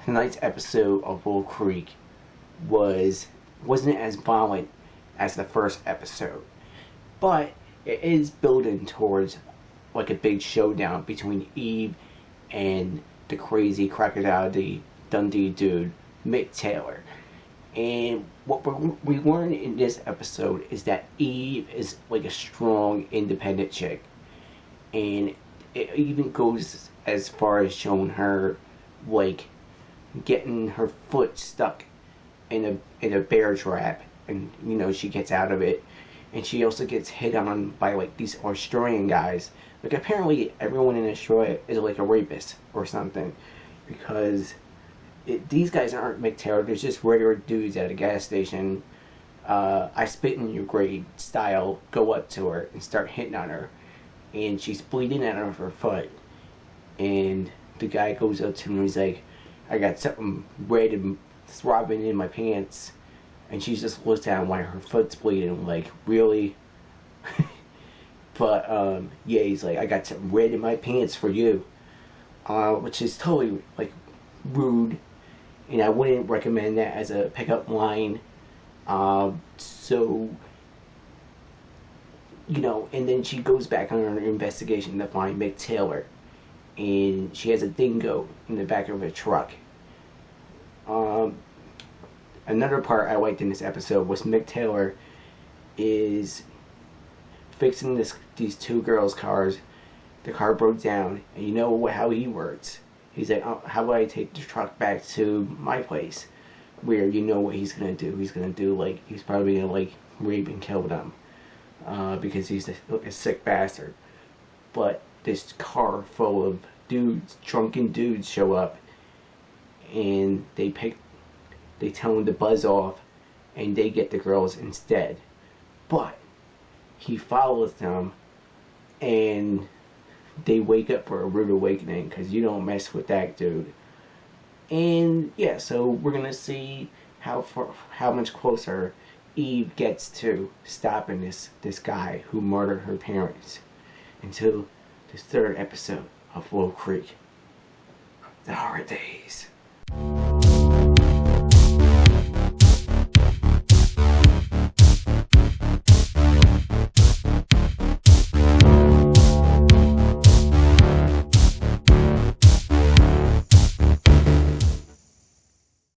tonight's episode of Wolf Creek wasn't as violent as the first episode, but it is building towards like a big showdown between Eve and the crazy crocodile Dundee dude, Mick Taylor. And what we learn in this episode is that Eve is like a strong, independent chick, and it even goes as far as showing her like getting her foot stuck in a bear trap, and you know she gets out of it, and she also gets hit on by like these Australian guys. Like apparently everyone in Australia is like a rapist or something, because these guys aren't Mick Taylor. They're just regular dudes at a gas station. I spit in your grade style, go up to her and start hitting on her, and she's bleeding out of her foot, and the guy goes up to her and he's like, I got something red and throbbing in my pants, and she just looks down while her foot's bleeding, like, really? But yeah, he's like, I got something red in my pants for you, which is totally like rude, and I wouldn't recommend that as a pickup line. So you know, and then she goes back on her investigation to find Mick Taylor, and she has a dingo in the back of a truck. Another part I liked in this episode was Mick Taylor is fixing these two girls' cars. The car broke down, and you know how he works. He's like, oh, how do I take the truck back to my place? Where you know what he's gonna do. He's gonna do like, he's probably gonna like rape and kill them, because he's a sick bastard. But this car full of dudes, drunken dudes, show up, and they tell him to buzz off, and they get the girls instead. But he follows them, and they wake up for a rude awakening, because you don't mess with that dude. And yeah, so we're gonna see how much closer Eve gets to stopping this guy who murdered her parents, until this third episode of Wolf Creek, the horror days.